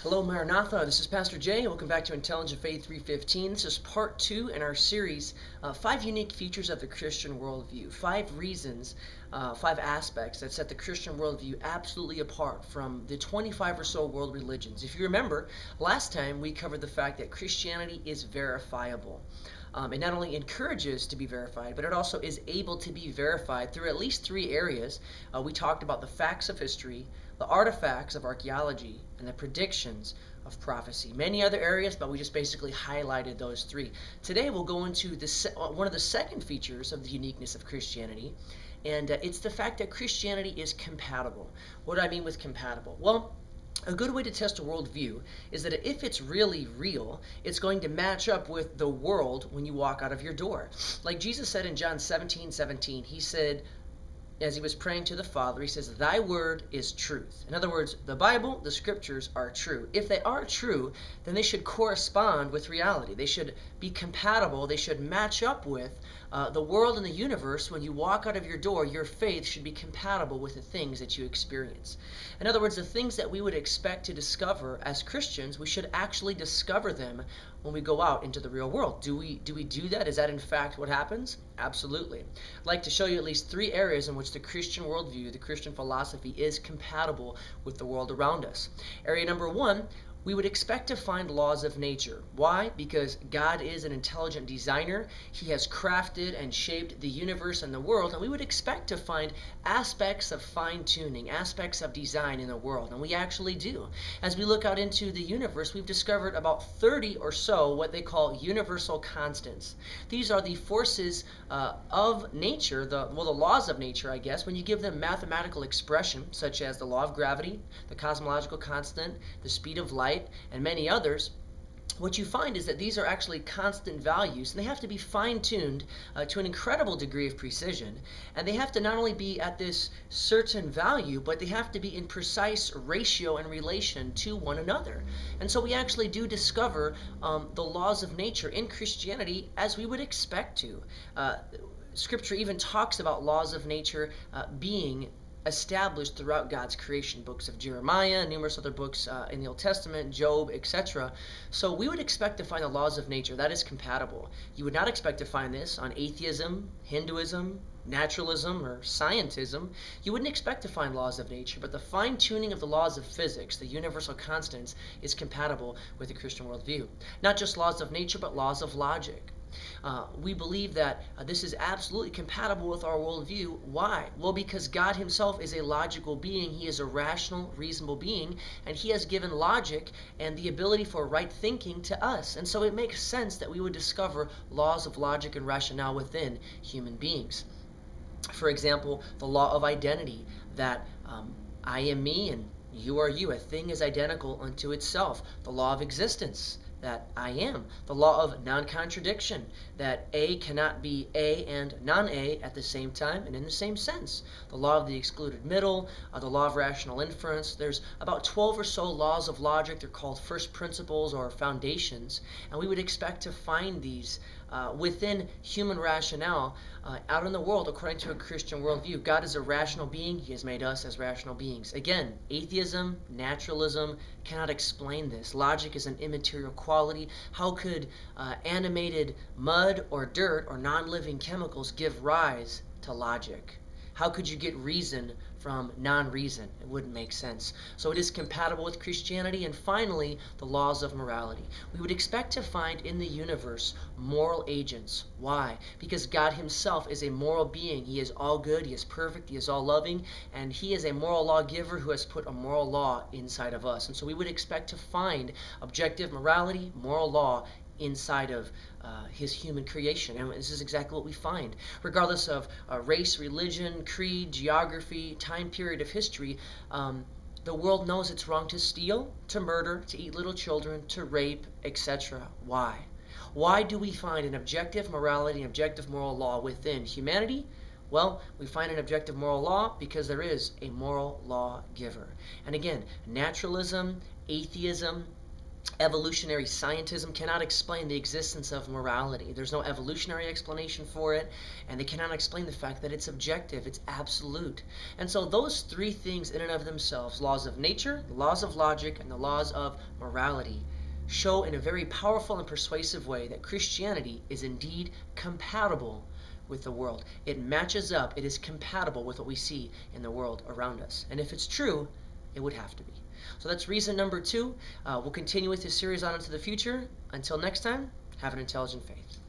Hello, Maranatha. This is Pastor Jay. Welcome back to Intelligent Faith 315. This is part 2 in our series, 5 Unique Features of the Christian Worldview. 5 reasons, 5 aspects that set the Christian worldview absolutely apart from the 25 or so world religions. If you remember, last time we covered the fact that Christianity is verifiable. It not only encourages to be verified, but it also is able to be verified through at least 3 areas. We talked about the facts of history, the artifacts of archaeology, and the predictions of prophecy. Many other areas, but we just basically highlighted those 3. Today we'll go into one of the second features of the uniqueness of Christianity, and it's the fact that Christianity is compatible. What do I mean with compatible? Well, a good way to test a worldview is that if it's really real, it's going to match up with the world when you walk out of your door. Like Jesus said in John 17:17, he said, as he was praying to the Father, he says, "Thy word is truth." In other words, the Bible, the scriptures are true. If they are true, then they should correspond with reality. They should be compatible. They should match up with the world and the universe. When you walk out of your door, your faith should be compatible with the things that you experience. In other words, the things that we would expect to discover as Christians, we should actually discover them when we go out into the real world. Do we do that? Is that in fact what happens? Absolutely. I'd like to show you at least 3 areas in which the Christian worldview, the Christian philosophy, is compatible with the world around us. Area number 1, we would expect to find laws of nature. Why? Because God is an intelligent designer. He has crafted and shaped the universe and the world, and we would expect to find aspects of fine-tuning, aspects of design in the world, and we actually do. As we look out into the universe, we've discovered about 30 or so what they call universal constants. These are the forces of nature, the laws of nature, I guess, when you give them mathematical expression, such as the law of gravity, the cosmological constant, the speed of light, and many others. What you find is that these are actually constant values, and they have to be fine-tuned to an incredible degree of precision. And they have to not only be at this certain value, but they have to be in precise ratio and relation to one another. And so we actually do discover the laws of nature in Christianity as we would expect to. Scripture even talks about laws of nature being established throughout God's creation, books of Jeremiah, numerous other books in the Old Testament, Job, etc. So we would expect to find the laws of nature. That is compatible. You would not expect to find this on atheism, Hinduism, naturalism, or scientism. You wouldn't expect to find laws of nature, but the fine-tuning of the laws of physics, the universal constants, is compatible with the Christian worldview. Not just laws of nature, but laws of logic. We believe that this is absolutely compatible with our worldview. Why? Well, because God himself is a logical being. He is a rational, reasonable being, and he has given logic and the ability for right thinking to us. And so it makes sense that we would discover laws of logic and rationale within human beings. For example, the law of identity, that I am me and you are you. A thing is identical unto itself. The law of existence, that I am. The law of non-contradiction, that A cannot be A and non-A at the same time and in the same sense. The law of the excluded middle, the law of rational inference. There's about 12 or so laws of logic. They're called first principles or foundations, and we would expect to find these within human rationale out in the world according to a Christian worldview. God is a rational being. He has made us as rational beings. Again, atheism, naturalism cannot explain this. Logic is an immaterial quality. How could animated mud or dirt or non-living chemicals give rise to logic? How could you get reason from non-reason? It wouldn't make sense. So it is compatible with Christianity. And finally, the laws of morality. We would expect to find in the universe moral agents. Why? Because God himself is a moral being. He is all good, he is perfect, he is all loving, and he is a moral lawgiver who has put a moral law inside of us. And so we would expect to find objective morality, moral law inside of his human creation. And this is exactly what we find. Regardless of race, religion, creed, geography, time period of history, the world knows it's wrong to steal, to murder, to eat little children, to rape, etc. Why? Why do we find an objective morality, an objective moral law within humanity? Well, we find an objective moral law because there is a moral law giver. And again, naturalism, atheism, Evolutionary scientism cannot explain the existence of morality. There's no evolutionary explanation for it, and they cannot explain the fact that it's objective, it's absolute. And so those three things in and of themselves, laws of nature, the laws of logic, and the laws of morality, show in a very powerful and persuasive way that Christianity is indeed compatible with the world. It matches up, it is compatible with what we see in the world around us. And if it's true, it would have to be. So that's reason number 2. We'll continue with this series on into the future. Until next time, have an intelligent faith.